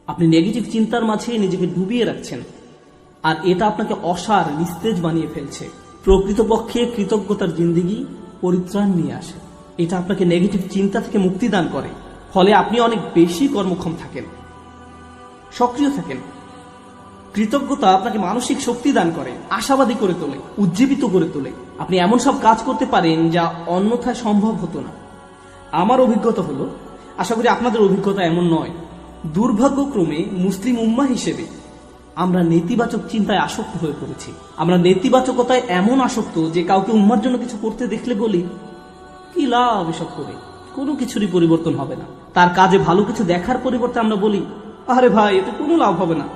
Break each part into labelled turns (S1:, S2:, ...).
S1: আপনি নেগেটিভ চিন্তার মাঝে নিজেকে ডুবিয়ে রাখছেন, আর এটা আপনাকে অসার নিস্তেজ বানিয়ে ফেলছে। প্রকৃতপক্ষে কৃতজ্ঞতার জিন্দেগি পরিত্রাণ নিয়ে আসে। এটা আপনাকে নেগেটিভ চিন্তা থেকে মুক্তি দান করে, ফলে আপনি অনেক বেশি কর্মক্ষম থাকেন, সক্রিয় থাকেন। কৃতজ্ঞতা আপনাকে মানসিক শক্তি দান করে, আশাবাদী করে তোলে, উজ্জীবিত করে তোলে। আপনি এমন সব কাজ করতে পারেন যা অন্যথায় সম্ভব হতো না। আমার অভিজ্ঞতা হলো, আশা করি আপনাদের অভিজ্ঞতা এমন নয়, দুর্ভাগ্যক্রমে মুসলিম উম্মাহ হিসেবে আমরা নেতিবাচক চিন্তায় আসক্ত হয়ে পড়েছি। আমরা নেতিবাচকতায় এমন আসক্ত যে কাউকে উম্মার জন্য কিছু করতে দেখলে বলি, কি লাভ এসব করে, কোনো কিছুরই পরিবর্তন হবে না। তার কাজে ভালো কিছু দেখার পরিবর্তে আমরা বলি, আরে ভাই, এতে কোনো লাভ হবে না,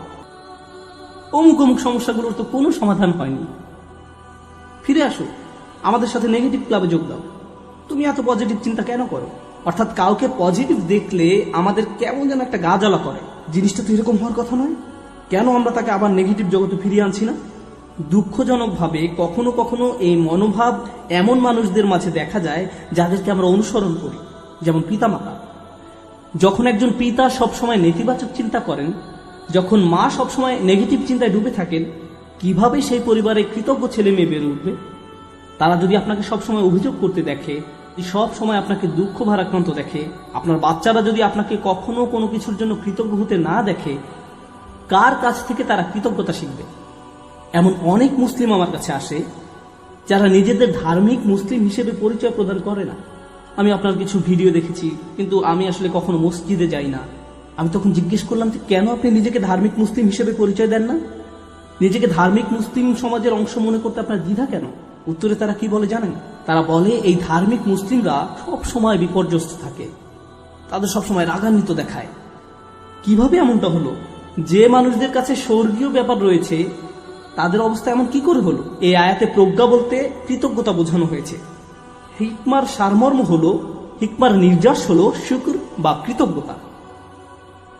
S1: অমুক অমুক সমস্যাগুলোর তো কোনো সমাধান হয়নি। ফিরে আসো, আমাদের সাথে নেগেটিভ ক্লাবে যোগ দাও। তুমি এত পজিটিভ চিন্তা কেন করো? অর্থাৎ কাউকে পজিটিভ দেখলে আমাদের কেমন যেন একটা গা জ্বালা করে। জিনিসটা তো এরকম হওয়ার কথা নয়, কেন আমরা তাকে আবার নেগেটিভ জগতে ফিরিয়ে আনছি না? দুঃখজনকভাবে কখনো কখনো এই মনোভাব এমন মানুষদের মাঝে দেখা যায় যাদেরকে আমরা অনুসরণ করি, যেমন পিতামাতা। যখন একজন পিতা সবসময় নেতিবাচক চিন্তা করেন, যখন মা সবসময় নেগেটিভ চিন্তায় ডুবে থাকেন, কিভাবে সেই পরিবারে কৃতজ্ঞ ছেলে মেয়ে বেড়ে উঠবে? তারা যদি আপনাকে সবসময় অভিযোগ করতে দেখে, সব সময় আপনাকে দুঃখ ভারাক্রান্ত দেখে, আপনার বাচ্চারা যদি আপনাকে কখনো কোনো কিছুর জন্য কৃতজ্ঞ হতে না দেখে, কার কাছ থেকে তারা কৃতজ্ঞতা শিখবে? এমন অনেক মুসলিম আমার কাছে আসে যারা নিজেদের ধার্মিক মুসলিম হিসেবে পরিচয় প্রদান করে না। আমি আপনার কিছু ভিডিও দেখেছি, কিন্তু আমি আসলে কখনো মসজিদে যাই না। আমি তখন জিজ্ঞেস করলাম যে কেন আপনি নিজেকে ধার্মিক মুসলিম হিসেবে পরিচয় দেন না? নিজেকে ধার্মিক মুসলিম সমাজের অংশ মনে করতে আপনার দ্বিধা কেন? উত্তরে তারা কি বলে জানেন? তারা বলে, এই ধার্মিক মুসলিমরা সব সময় বিপর্যস্ত থাকে, তাদের সবসময় রাগান্বিত দেখায়। কিভাবে এমনটা হলো? যে মানুষদের কাছে স্বর্গীয় ব্যাপার রয়েছে তাদের অবস্থা এমন কি করে হলো? এই আয়াতে প্রজ্ঞা বলতে কৃতজ্ঞতা বোঝানো হয়েছে। হিকমার সারমর্ম হলো, হিকমার নির্যাস হলো শুকর বা কৃতজ্ঞতা।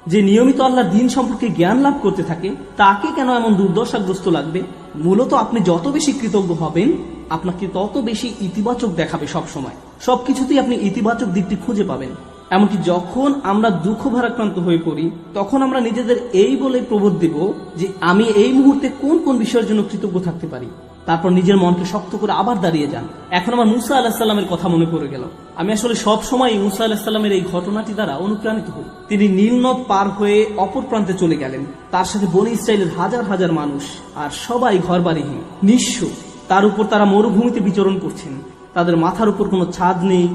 S1: যে নিয়মিত আল্লাহর দ্বীন সম্পর্কে জ্ঞান লাভ করতে থাকে তাকে কেন এমন দুর্দশাগ্রস্ত লাগবে? মূলত আপনি যত বেশি কৃতজ্ঞ হবেন, আপনাকে তত বেশি ইতিবাচক দেখাবে। সব সময় সবকিছুতেই আপনি ইতিবাচক দিকটি খুঁজে পাবেন। এমনকি যখন আমরা দুঃখ ভারাক্রান্ত হয়ে পড়ি, তখন আমরা নিজেদের এই বলে প্রবোধ দেব যে আমি এই মুহূর্তে কোন কোন বিষয়ের জন্য কৃতজ্ঞ থাকতে পারি। তারপর নিজের মনকে শক্ত করে আবার দাঁড়িয়ে যান। এখন আমার মুসা আলাহিসাল্লামের কথা মনে পড়ে গেল। আমি আসলে সব সময় মুসা আলাহিসাল্লামের এই ঘটনাটি দ্বারা অনুপ্রাণিত হই। তিনি নীল নদ পার হয়ে অপর প্রান্তে চলে গেলেন। তার সাথে বনী ইসরাইলের হাজার হাজার মানুষ, আর সবাই ঘর বাড়িহীন, নিঃস্ব। তার উপর তারা মরুভূমিতে বিচরণ করছেন। তাদের মাথার উপর কোনো ছাদ নেই।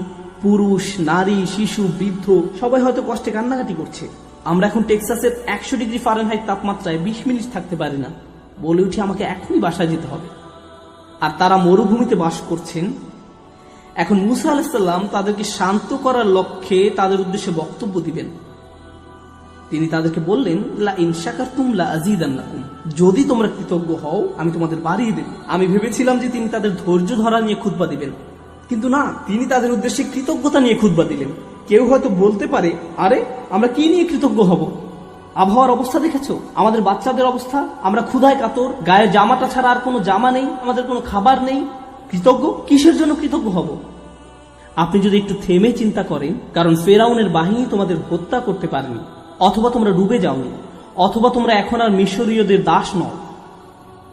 S1: পুরুষ, নারী, শিশু, বৃদ্ধ সবাই হয়তো কষ্টে কান্নাকাটি করছে। আমরা এখন টেক্সাসের 100 ডিগ্রি ফারেনহাইট তাপমাত্রায় 20 মিনিট থাকতে পারি না, বলে উঠি আমাকে এখনই বাসায় যেতে হবে। আর তারা মরুভূমিতে বাস করছেন। এখন মুসা আলাইহিসসালাম তাদেরকে শান্ত করার লক্ষ্যে তাদের উদ্দেশ্যে বক্তব্য দিবেন। তিনি তাদেরকে বললেন, লা ইন শাকারতুম লা আযীদান্নাকুম, যদি তোমরা কৃতজ্ঞ হও আমি তোমাদের বাড়িয়ে দেব। আমি ভেবেছিলাম যে তিনি তাদের ধৈর্য ধরা নিয়ে খুতবা দিবেন, কিন্তু না, তিনি তাদের উদ্দেশ্যে কৃতজ্ঞতা নিয়ে খুতবা দিলেন। কেউ হয়তো বলতে পারে, আরে আমরা কি নিয়ে কৃতজ্ঞ হব? আবহাওয়ার অবস্থা দেখেছো, আমাদের বাচ্চাদের অবস্থা, আমরা ক্ষুধায় কাতর, গায়ে জামাটা ছাড়া আর কোনো জামা নেই, আমাদের কোনো খাবার নেই। কৃতজ্ঞ কিসের জন্য কৃতজ্ঞ হব? আপনি যদি একটু থেমে চিন্তা করেন, কারণ ফেরাউনের বাহিনী তোমাদের হত্যা করতে পারেনি, অথবা তোমরা ডুবে যাওনি, অথবা তোমরা এখন আর মিশরীয়দের দাস নও,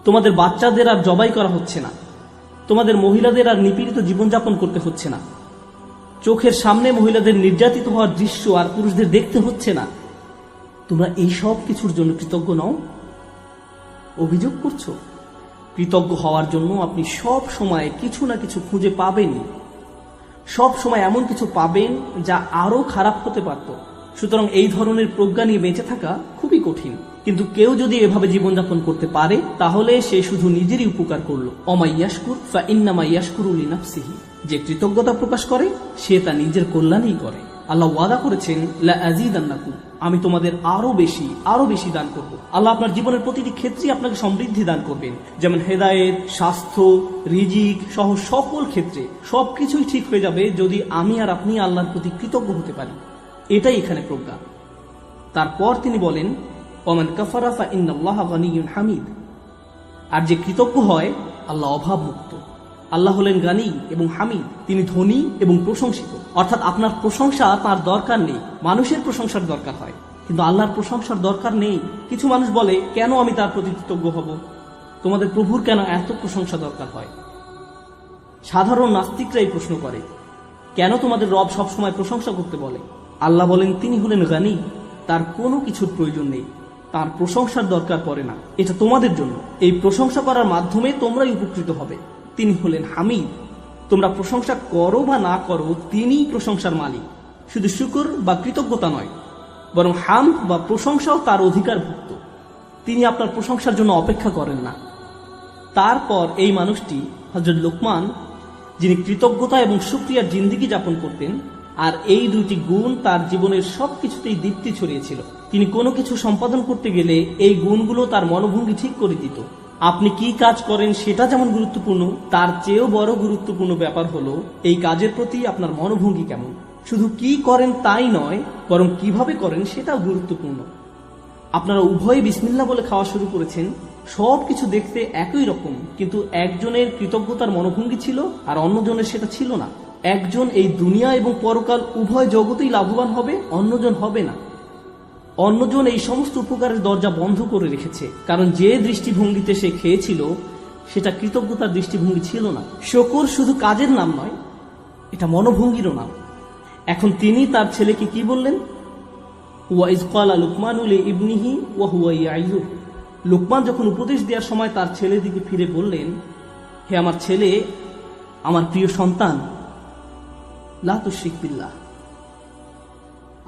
S1: তোমাদের বাচ্চাদের আর জবাই করা হচ্ছে না, তোমাদের মহিলাদের আর নিপীড়িত জীবনযাপন করতে হচ্ছে না, চোখের সামনে মহিলাদের নির্যাতিত হওয়ার দৃশ্য আর পুরুষদের দেখতে হচ্ছে না, তোমরা এই সব কিছুর জন্য কৃতজ্ঞ নও? অভিযোগ করছো? কৃতজ্ঞ হওয়ার জন্য আপনি সব সময় কিছু না কিছু খুঁজে পাবেন। সব সময় এমন কিছু পাবেন যা আরো খারাপ হতে পারত। সুতরাং এই ধরনের প্রজ্ঞা নিয়ে বেঁচে থাকা খুবই কঠিন। কিন্তু কেউ যদি এভাবে জীবনযাপন করতে পারে, তাহলে সে শুধু নিজেরই উপকার করলো। অমাইয়াশকুর ফা ইন্নামা ইয়াশকুরু লিনাফসিহি, যে কৃতজ্ঞতা প্রকাশ করে সে তা নিজের কল্যাণেই করে। আল্লাহ ওয়াদা করেছেন, লা আযীদান্নাকুম, আমি তোমাদের আরো বেশি দান করব। আল্লাহ আপনার জীবনের প্রতিটি ক্ষেত্রে আপনাকে সমৃদ্ধি দান করবেন, যেমন হেদায়েত, স্বাস্থ্য, রিজিক সহ সকল ক্ষেত্রে সবকিছুই ঠিক হয়ে যাবে যদি আমি আর আপনি আল্লাহর প্রতি কৃতজ্ঞ হতে পারি। এটাই এখানে প্রজ্ঞা। তারপর তিনি বলেন, ওমান কাফারা ফা ইন্নাল্লাহা গানিয়্যুন হামিদ, আর যে কৃতজ্ঞ হয় আল্লাহ অভাব মুক্ত। আল্লাহ হলেন গানি এবং হামিদ, তিনি ধনী এবং প্রশংসিত। অর্থাৎ আপনার প্রশংসা তার দরকার নেই, মানুষের প্রশংসার দরকার হয়। কিন্তু আল্লাহর প্রশংসার দরকার নেই। কিছু মানুষ বলে, কেন আমি তার প্রতি কৃতজ্ঞ হব? তোমাদের প্রভুর কেন এত প্রশংসা দরকার হয়? সাধারণ নাস্তিকরা এই প্রশ্ন করে, কেন তোমাদের রব সবসময় প্রশংসা করতে বলে? আল্লাহ বলেন, তিনি হলেন গানি, তার কোনো কিছুর প্রয়োজন নেই, তার প্রশংসার দরকার পড়ে না। এটা তোমাদের জন্য, এই প্রশংসা করার মাধ্যমে তোমরাই উপকৃত হবে। তিনি হলেন হামিদ, তোমরা প্রশংসা করো বা না করো, তিনিই প্রশংসার মালিক। শুধু শুকর বা কৃতজ্ঞতা নয়, বরং হামদ বা প্রশংসাও তার অধিকারভুক্ত। তিনি আপনার প্রশংসার জন্য অপেক্ষা করেন না। তারপর এই মানুষটি হযরত লোকমান, যিনি কৃতজ্ঞতা এবং শুকরিয়ার জিন্দেগি যাপন করতেন, আর এই দুইটি গুণ তার জীবনের সবকিছুতেই দীপ্তি ছড়িয়েছিল। তিনি কোনো কিছু সম্পাদন করতে গেলে এই গুণগুলো তার মনোভঙ্গি ঠিক করে দিত। আপনি কি কাজ করেন সেটা যেমন গুরুত্বপূর্ণ, তার চেয়েও বড় গুরুত্বপূর্ণ ব্যাপার হলো এই কাজের প্রতি আপনার মনোভঙ্গি কেমন। শুধু কি করেন তাই নয়, বরং কিভাবে করেন সেটাও গুরুত্বপূর্ণ। আপনারা উভয়ে বিসমিল্লাহ বলে খাওয়া শুরু করেছেন, সবকিছু দেখতে একই রকম, কিন্তু একজনের কৃতজ্ঞতার মনোভঙ্গি ছিল আর অন্যজনের সেটা ছিল না। একজন এই দুনিয়া এবং পরকাল উভয় জগতেই লাভবান হবে, অন্যজন হবে না। অন্যজন এই সমস্ত উপকারের দরজা বন্ধ করে রেখেছে, কারণ যে দৃষ্টিভঙ্গিতে সে খেয়েছিল সেটা কৃতজ্ঞতার দৃষ্টিভঙ্গি ছিল না। শুকর শুধু কাজের নাম নয়, এটা মনোভঙ্গিরও নাম। এখন তিনি তার ছেলেকে কি বললেন? ওয়াইজ ক্বালা লুকমানু লিইবনিহি ওয়া হুয়া ইয়াইযুহু। লোকমান যখন উপদেশ দেওয়ার সময় তার ছেলের দিকে ফিরে বললেন, হে আমার ছেলে, আমার প্রিয় সন্তান, লা তুশরিক বিল্লাহ,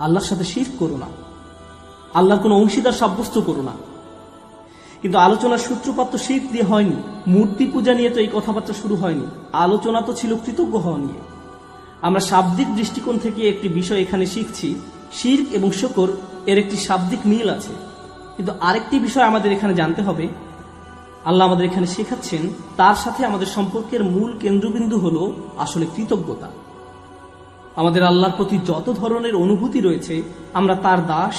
S1: আল্লাহর সাথে শিরক করো না, আল্লাহর কোনো অংশীদার সাব্যস্ত করো না। কিন্তু আলোচনার সূত্রপাত তো শিরক দিয়ে হয়নি, মূর্তি পূজা নিয়ে তো এই কথাবার্তা শুরু হয়নি। আলোচনা তো ছিল কৃতজ্ঞ হওয়া নিয়ে। আমরা শাব্দিক দৃষ্টিকোণ থেকে একটি বিষয় এখানে শিখছি, শিরক এবং শুকর এর একটি শাব্দিক মিল আছে। কিন্তু আরেকটি বিষয় আমাদের এখানে জানতে হবে, আল্লাহ আমাদের এখানে শেখাচ্ছেন তার সাথে আমাদের সম্পর্কের মূল কেন্দ্রবিন্দু হলো আসলে কৃতজ্ঞতা। আমাদের আল্লাহর প্রতি যত ধরনের অনুভূতি রয়েছে, আমরা তার দাস,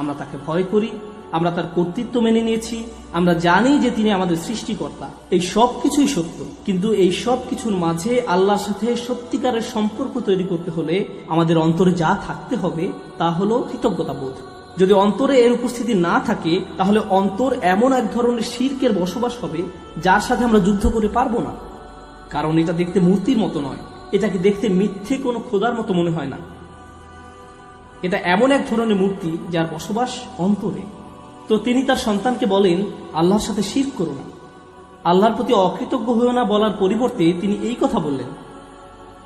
S1: আমরা তাকে ভয় করি, আমরা তার কর্তৃত্ব মেনে নিয়েছি, আমরা জানি যে তিনি আমাদের সৃষ্টিকর্তা। এই সব কিছুই সত্য, কিন্তু এই সব কিছুর মাঝে আল্লাহর সাথে সত্যিকারের সম্পর্ক তৈরি করতে হলে আমাদের অন্তরে যা থাকতে হবে তা হলো কৃতজ্ঞতা বোধ। যদি অন্তরে এর উপস্থিতি না থাকে, তাহলে অন্তর এমন এক ধরনের শিরকের বসবাস হবে যার সাথে আমরা যুদ্ধ করে পারবো না। কারণ এটা দেখতে মূর্তির মতো নয়, এটাকে দেখতে মিথ্যে কোনো খোদার মতো মনে হয় না। এটা এমন এক ধরনের মূর্তি যার বসবাস অন্তরে। তো তিনি তার সন্তানকে বলেন, আল্লাহর সাথে শিরক করো না, আল্লাহর প্রতি অকৃতজ্ঞ হয়েও না বলার পরিবর্তে তিনি এই কথা বললেন,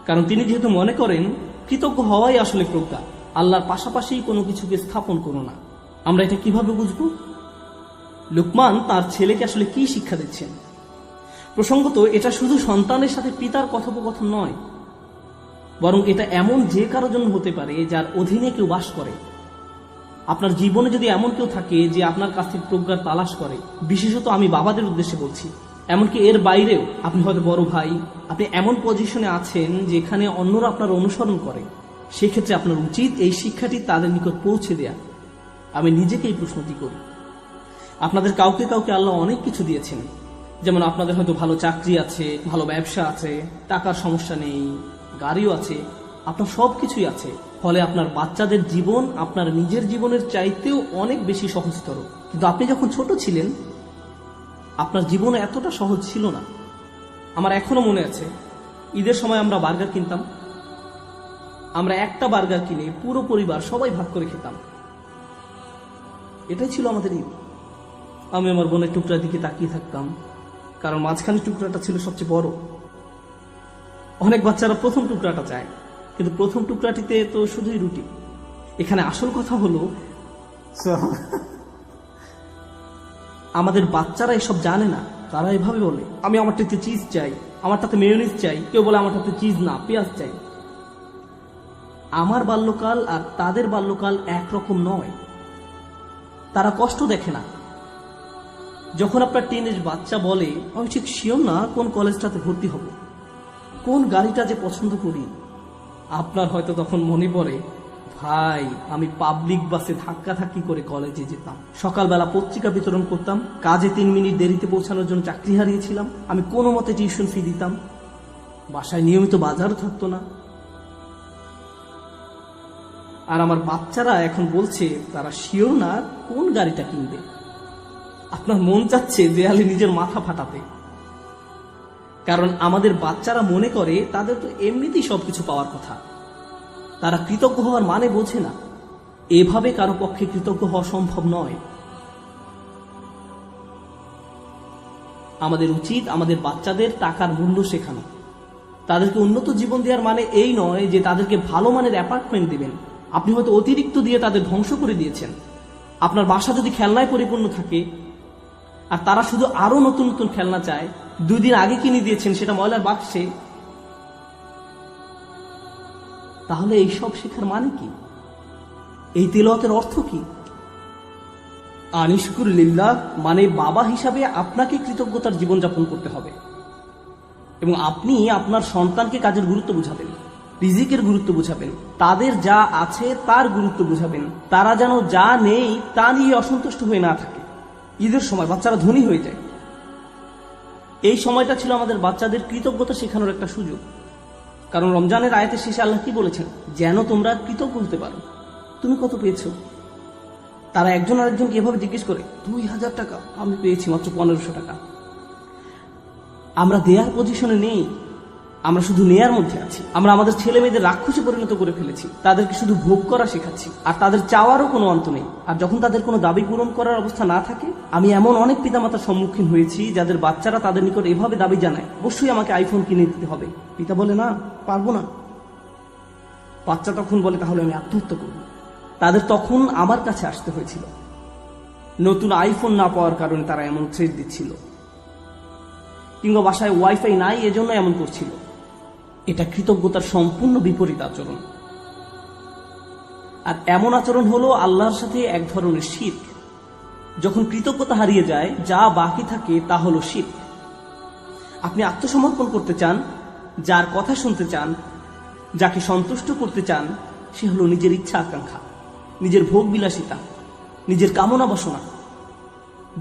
S1: কারণ তিনি যেহেতু মনে করেন কৃতজ্ঞ হওয়াই আসলে প্রজ্ঞা, আল্লাহর পাশাপাশি কোনো কিছুকে স্থাপন করো না। আমরা এটা কিভাবে বুঝব? লুকমান তার ছেলেকে আসলে কি শিক্ষা দিচ্ছেন? প্রসঙ্গত এটা শুধু সন্তানের সাথে পিতার কথোপকথন নয়, বরং এটা এমন যে কারো জন্য হতে পারে যার অধীনে কেউ বাস করে। আপনার জীবনে যদি এমন কেউ থাকে যে আপনার কাছ থেকে প্রজ্ঞার তালাশ করে, বিশেষত আমি বাবাদের উদ্দেশ্যে বলছি, এমনকি এর বাইরেও, আপনি হয়তো বড় ভাই, আপনি এমন পজিশনে আছেন যেখানে অন্যরা আপনার অনুসরণ করে, সেক্ষেত্রে আপনার উচিত এই শিক্ষাটি তাদের নিকট পৌঁছে দেয়া। আমি নিজেকে এই প্রশ্নটি করি। আপনাদের কাউকে কাউকে আল্লাহ অনেক কিছু দিয়েছেন, যেমন আপনাদের হয়তো ভালো চাকরি আছে, ভালো ব্যবসা আছে, টাকার সমস্যা নেই, গাড়িও আছে, আপনার সব কিছুই আছে। ফলে আপনার বাচ্চাদের জীবন আপনার নিজের জীবনের চাইতেও অনেক বেশি সহজতর। কিন্তু আপনি যখন ছোট ছিলেন, আপনার জীবন এতটা সহজ ছিল না। আমার এখনো মনে আছে, ঈদের সময় আমরা বার্গার কিনতাম, আমরা একটা বার্গার কিনে পুরো পরিবার সবাই ভাগ করে খেতাম। এটাই ছিল আমাদের ঈদ। আমি আমার বোনের টুকরার দিকে তাকিয়ে থাকতাম, কারণ মাঝখানে টুকরাটা ছিল সবচেয়ে বড়। অনেক বাচ্চারা প্রথম টুকরাটা চায়, কিন্তু প্রথম টুকরাটিতে তো শুধুই রুটি। এখানে আসল কথা হলো, আমাদের বাচ্চারা এসব জানে না। তারা এভাবে বলে, আমি আমারটাতে চিজ চাই, আমারটাতে মেয়োনিজ চাই, কেউ বলে আমারটাতে চিজ না, পেঁয়াজ চাই। আমার বাল্যকাল আর তাদের বাল্যকাল একরকম নয়। তারা কষ্ট দেখে না। যখন আপনার টিনেজ বাচ্চা বলে, আমি ঠিক শিওর না কোন কলেজটাতে ভর্তি হব, কোন গাড়িটা যে পছন্দ করি, আপনার হয়তো তখন মনে পড়ে, ভাই আমি পাবলিক বাসে ধাক্কাধাক্কি করে কলেজে যেতাম, সকালবেলা পত্রিকা বিতরণ করতাম, কাজে 3 মিনিট দেরিতে পৌঁছানোর জন্য চাকরি হারিয়েছিলাম, আমি কোনো মতে টিউশন ফি দিতাম, বাসায় নিয়মিত বাজারও থাকতো না। আর আমার বাচ্চারা এখন বলছে তারা শিওর না কোন গাড়িটা কিনবে। আপনার মন চাচ্ছে দেয়ালে নিজের মাথা ফাটাতে, কারণ আমাদের বাচ্চারা মনে করে তাদের তো এমনিতেই সবকিছু পাওয়ার কথা। তারা কৃতজ্ঞ হওয়ার মানে বোঝে না। এভাবে কারো পক্ষে কৃতজ্ঞ হওয়া সম্ভব নয়। আমাদের উচিত আমাদের বাচ্চাদের টাকার মূল্য শেখানো। তাদেরকে উন্নত জীবন দেওয়ার মানে এই নয় যে তাদেরকে ভালো মানের অ্যাপার্টমেন্ট দিবেন। আপনি হয়তো অতিরিক্ত দিয়ে তাদের ধ্বংস করে দিয়েছেন। আপনার বাসা যদি খেলনায় পরিপূর্ণ থাকে আর তারা শুধু আরো নতুন নতুন খেলনা চায়, 2 দিন আগে কিনে দিয়েছেন সেটা ময়লার বাক্সে, তাহলে এইসব শেখার মানে কি? এই তিলাওয়াতের অর্থ কি? আনিশকুর লিল্লাহ মানে বাবা হিসাবে আপনাকে কৃতজ্ঞতার জীবনযাপন করতে হবে এবং আপনি আপনার সন্তানকে কাজের গুরুত্ব বুঝাবেন, রিজিকের গুরুত্ব বুঝাবেন, তাদের যা আছে তার গুরুত্ব বুঝাবেন। তারা যেন যা নেই তা নিয়ে অসন্তুষ্ট হয়ে না থাকে। ঈদের সময় বাচ্চারা ধনী হয়ে যায়। এই সময়টা ছিল আমাদের বাচ্চাদের কৃতজ্ঞতা শেখানোর একটা সুযোগ। কারণ রমজানের আয়াতের শেষে আল্লাহ কি বলেছেন? যেন তোমরা কৃতজ্ঞ হতে পারো। তুমি কত পেয়েছো? তারা একজন আরেকজনকে এভাবে জিজ্ঞেস করে, 2000 টাকা, আমি পেয়েছি মাত্র 1500 টাকা। আমরা দেয়ার পজিশনে নেই, আমরা শুধু নেয়ার মধ্যে আছি। আমরা আমাদের ছেলে মেয়েদের রাক্ষসে পরিণত করে ফেলেছি। তাদেরকে শুধু ভোগ করা শেখাচ্ছি, আর তাদের চাওয়ারও কোনো অন্ত নেই। আর যখন তাদের কোনো দাবি পূরণ করার অবস্থা না থাকে, আমি এমন অনেক পিতামাতার সম্মুখীন হয়েছি যাদের বাচ্চারা তাদের নিকট এভাবে দাবি জানায়, অবশ্যই আমাকে আইফোন কিনে দিতে হবে। পিতা বলে, না, পারবো না। বাচ্চা তখন বলে, তাহলে আমি আত্মহত্যা করব। তাদের তখন আমার কাছে আসতে হয়েছিল। নতুন আইফোন না পাওয়ার কারণে তারা এমন থ্রেট দিচ্ছিল, কিংবা বাসায় ওয়াইফাই নাই এজন্য এমন করছিল। এটা কৃতজ্ঞতার সম্পূর্ণ বিপরীত আচরণ। আর এমন আচরণ হলো আল্লাহর সাথে এক ধরনের শিরক। যখন কৃতজ্ঞতা হারিয়ে যায়, যা বাকি থাকে তা হলো শিরক। আপনি আত্মসমর্পণ করতে চান, যার কথা শুনতে চান, যাকে সন্তুষ্ট করতে চান, সে হলো নিজের ইচ্ছা আকাঙ্ক্ষা, নিজের ভোগ বিলাসিতা, নিজের কামনা বাসনা।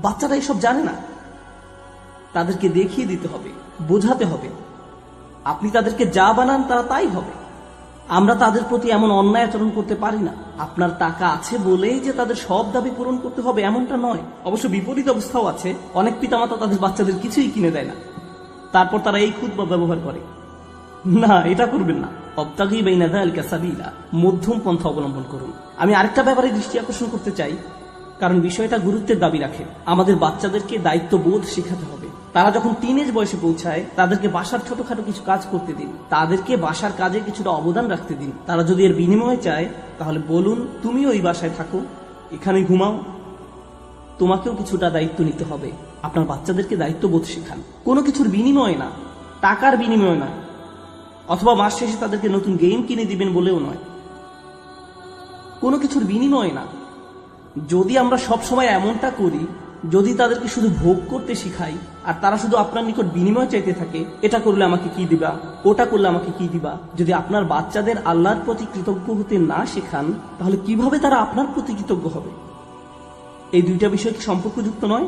S1: বাচ্চারা এসব জানে না। তাদেরকে দেখিয়ে দিতে হবে, বোঝাতে হবে। আপনি তাদেরকে যা বানান তারা তাই হবে। আমরা তাদের প্রতি এমন অন্যায় আচরণ করতে পারি না। আপনার টাকা আছে বলেই যে তাদের সব দাবি পূরণ করতে হবে এমনটা নয়। অবশ্য বিপরীত অবস্থাও আছে। অনেক পিতামাতা তাদের বাচ্চাদের কিছুই কিনে দেয় না, তারপর তারা এই খুতবা ব্যবহার করে। না, এটা করবেন না। অবতাগী বাইনা যালিকা সাবিলা, মধ্যম পন্থা অবলম্বন করুন। আমি আরেকটা ব্যাপারে দৃষ্টি আকর্ষণ করতে চাই, কারণ বিষয়টা গুরুত্বের দাবি রাখে। আমাদের বাচ্চাদেরকে দায়িত্ববোধ শেখাতে হবে। তারা যখন টিনেজ বয়সে পৌঁছায়, তাদেরকে বাসার ছোটখাটো কিছু কাজ করতে দিন, তাদেরকে বাসার কাজে কিছুটা অবদান রাখতে দিন। তারা যদি এর বিনিময়ে চায়, তাহলে বলুন, তুমিও এই বাসায় থাকো, এখানে ঘুমাও, তোমাকেও কিছুটা দায়িত্ব নিতে হবে। আপনার বাচ্চাদেরকে দায়িত্ববোধ শেখান, কোনো কিছুর বিনিময়ে না, টাকার বিনিময়ে নয়, অথবা মাস শেষে তাদেরকে নতুন গেম কিনে দিবেন বলেও নয়, কোনো কিছুর বিনিময়ে না। যদি আমরা সব সময় এমনটা করি, যদি তাদেরকে শুধু ভোগ করতে শিখাই আর তারা শুধু আপনার নিকট বিনিময় চাইতে থাকে, এটা করলে আমাকে কি দিবা, ওটা করলে আমাকে কি দিবা, যদি আপনার বাচ্চাদের আল্লাহর প্রতি কৃতজ্ঞ হতে না শেখান, তাহলে কিভাবে তারা আপনার প্রতি কৃতজ্ঞ হবে? এই দুইটা বিষয় কি সম্পর্কযুক্ত নয়?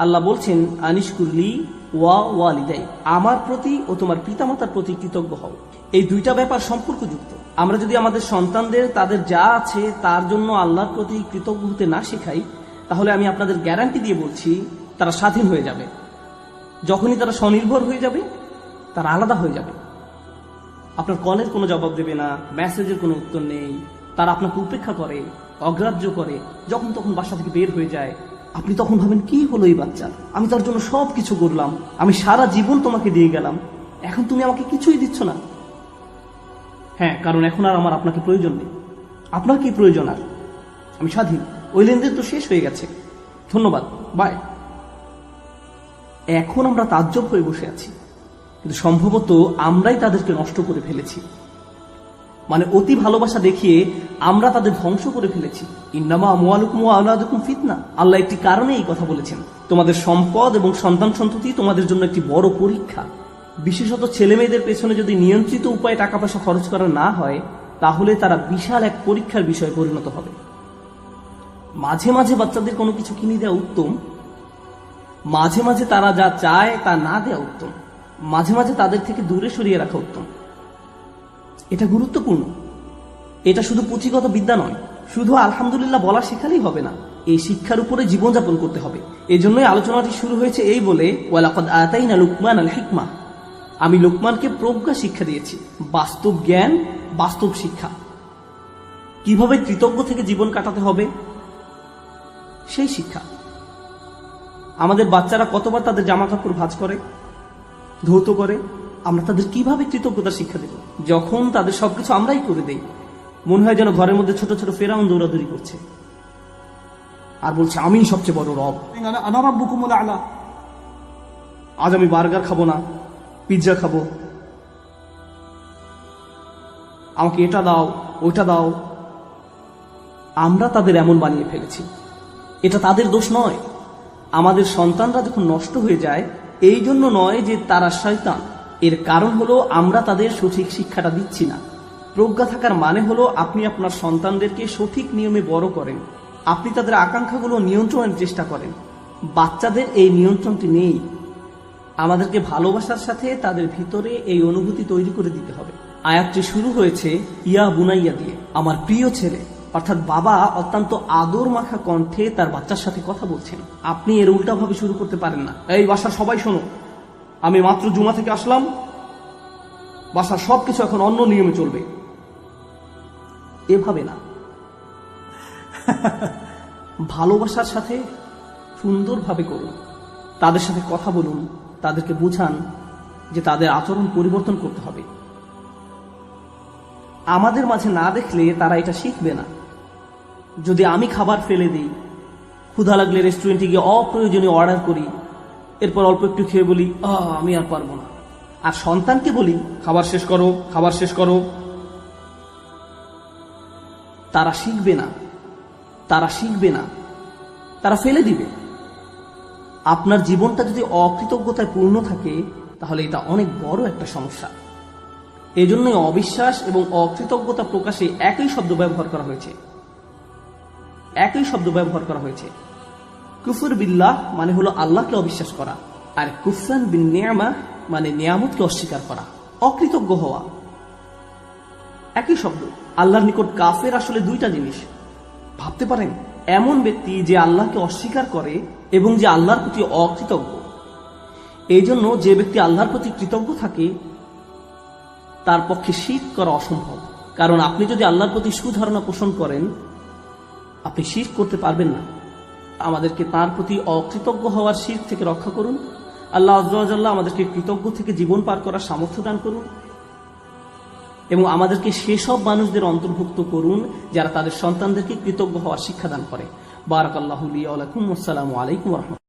S1: আল্লাহ বলছেন, আনিশকুরলি ওয়া ওয়ালিদাই, আমার প্রতি ও তোমার পিতামাতার প্রতি কৃতজ্ঞ হও। এই দুইটা ব্যাপার সম্পর্কযুক্ত। আমরা যদি আমাদের সন্তানদের তাদের যা আছে তার জন্য আল্লাহর প্রতি কৃতজ্ঞ হতে না শেখাই, তাহলে আমি আপনাদের গ্যারান্টি দিয়ে বলছি, তারা স্বাধীন হয়ে যাবে। যখনই তারা স্বনির্ভর হয়ে যাবে, তারা আলাদা হয়ে যাবে। আপনার কলের কোনো জবাব দেবে না, মেসেজের কোনো উত্তর নেই, তারা আপনাকে উপেক্ষা করে, অগ্রাহ্য করে, যখন তখন বাসা থেকে বের হয়ে যায়। আপনি তখন ভাবেন, কি হলো এই বাচ্চার? আমি তার জন্য সব কিছু করলাম, আমি সারা জীবন তোমাকে দিয়ে গেলাম, এখন তুমি আমাকে কিছুই দিচ্ছ না। হ্যাঁ, কারণ এখন আর আমার আপনাকে প্রয়োজন নেই। আপনার কি প্রয়োজন? আর আমি স্বাধীন, ওই লেনদেন তো শেষ হয়ে গেছে, ধন্যবাদ, বাই। এখন আমরা তাজ্জব হয়ে বসে আছি, কিন্তু সম্ভবত আমরাই তাদেরকে নষ্ট করে ফেলেছি। মানে অতি ভালোবাসা দেখিয়ে আমরা তাদের ধ্বংস করে ফেলেছি। ইন্নামা আমওয়ালুকুম ওয়া আওলাদুকুম ফিতনা, আল্লাহ একটি কারণে এই কথা বলেছেন। তোমাদের সম্পদ এবং সন্তান সন্ততি তোমাদের জন্য একটি বড় পরীক্ষা। বিশেষত ছেলে মেয়েদের পেছনে যদি নিয়ন্ত্রিত উপায়ে টাকা পয়সা খরচ করা না হয়, তাহলে তারা বিশাল এক পরীক্ষার বিষয়ে পরিণত হবে। মাঝে মাঝে বাচ্চাদের কোনো কিছু কিনে দেওয়া উত্তম, মাঝে মাঝে তারা যা চায় তা না দেওয়া উত্তম, মাঝে মাঝে তাদের থেকে দূরে সরিয়ে রাখা উত্তম। এটা গুরুত্বপূর্ণ। এটা শুধু পুঁথিগত বিদ্যা নয়, শুধু আলহামদুলিল্লাহ বলা শেখালেই হবে না, এই শিক্ষার উপরে জীবনযাপন করতে হবে। এই জন্যই আলোচনাটি শুরু হয়েছে এই বলে, ওয়ালাকাদ আতাইনা লুকমান আল হিকমা, আমি লোকমানকে প্রজ্ঞা শিক্ষা দিয়েছি, বাস্তব জ্ঞান, বাস্তব শিক্ষা। কিভাবে কৃতজ্ঞ থেকে জীবন কাটাতে হবে সেই শিক্ষা। আমাদের বাচ্চারা কতবার তাদের জামা কাপড় ভাঁজ করে, ধৌত করে, আমরা তাদের কিভাবে কৃতজ্ঞতার শিক্ষা দেব? যখন তাদের সবকিছু আমরাই করে দেই, মনে হয় যেন ঘরের মধ্যে ছোট ছোট ফেরাউন দৌড়াদৌড়ি করছে আর বলছে আমি সবচেয়ে বড় রব, আনা রাব্বুকুমুল আ'লা। আজ আমি বার্গার খাবো না, পিৎজা খাবো, আমাকে এটা দাও, ওইটা দাও। আমরা তাদের এমন বানিয়ে ফেলেছি। এটা তাদের দোষ নয়। আমাদের সন্তানরা যখন নষ্ট হয়ে যায়, এই জন্য নয় যে তারা শয়তান, এর কারণ হলো আমরা তাদের সঠিক শিক্ষাটা দিচ্ছি না। প্রজ্ঞা থাকার মানে হলো আপনি আপনার সন্তানদেরকে সঠিক নিয়মে বড় করেন, আপনি তাদের আকাঙ্ক্ষাগুলো নিয়ন্ত্রণের চেষ্টা করেন। বাচ্চাদের এই নিয়ন্ত্রণটি নেই। আমাদেরকে ভালোবাসার সাথে তাদের ভিতরে এই অনুভূতি তৈরি করে দিতে হবে। আয়াতটি শুরু হয়েছে ইয়া বুনাইয়া দিয়ে, আমার প্রিয় ছেলে, অর্থাৎ বাবা অত্যন্ত আদর মাখা কণ্ঠে তার বাচ্চার সাথে কথা বলছেন। আপনি এর উল্টাভাবে শুরু করতে পারেন না, এই বাসার সবাই শোনো, আমি মাত্র জুমা থেকে আসলাম, বাসার সবকিছু এখন অন্য নিয়মে চলবে। এভাবে না। ভালোবাসার সাথে সুন্দরভাবে করুন, তাদের সাথে কথা বলুন, তাদেরকে বুঝান যে তাদের আচরণ পরিবর্তন করতে হবে। আমাদের মাঝে না দেখলে তারা এটা শিখবে না। যদি আমি খাবার ফেলে দিই, ক্ষুধা লাগলে রেস্টুরেন্টে গিয়ে অপ্রয়োজনীয় অর্ডার করি, এরপর অল্প একটু খেয়ে বলি আমি আর পারবো না, আর সন্তানকে বলি খাবার শেষ করো, খাবার শেষ করো, তারা শিখবে না, তারা শিখবে না, তারা ফেলে দিবে। আপনার জীবনটা যদি অকৃতজ্ঞতায় পূর্ণ থাকে, তাহলে এটা অনেক বড় একটা সমস্যা। এজন্যই অবিশ্বাস এবং অকৃতজ্ঞতা প্রকাশে একই শব্দ ব্যবহার করা হয়েছে, একই শব্দ ব্যবহার করা হয়েছে। কুফর বিল্লাহ মানে হলো আল্লাহকে অবিশ্বাস করা, আর কুফরান বিন নিয়ামা মানে নিয়ামতকে অস্বীকার করা, অকৃতজ্ঞ হওয়া। একই শব্দ। আল্লাহর নিকট কাফের আসলে দুইটা জিনিস। ভাবতে পারেন, এমন ব্যক্তি যে আল্লাহকে অস্বীকার করে এবং যে আল্লাহর প্রতি অকৃতজ্ঞ। এই জন্য যে ব্যক্তি আল্লাহর প্রতি কৃতজ্ঞ থাকে, তার পক্ষে শিরক করা অসম্ভব। কারণ আপনি যদি আল্লাহর প্রতি সুধারণা পোষণ করেন, আপনি শিরক করতে পারবেন না। আমাদেরকে তার প্রতি অকৃতজ্ঞ হওয়ার শিরক থেকে রক্ষা করুন। আল্লাহ আযজা ওয়া জাল্লা আমাদেরকে কৃতজ্ঞ থেকে জীবন পার করার সামর্থ্য দান করুন এবং আমাদেরকে সেসব মানুষদের অন্তর্ভুক্ত করুন যারা তাদের সন্তানদেরকে কৃতজ্ঞ হওয়ার শিক্ষা দান করে। বারাকাল্লাহু লি ওয়া লাকুম। আসসালামু আলাইকুম ওয়া রাহমাতুল্লাহ।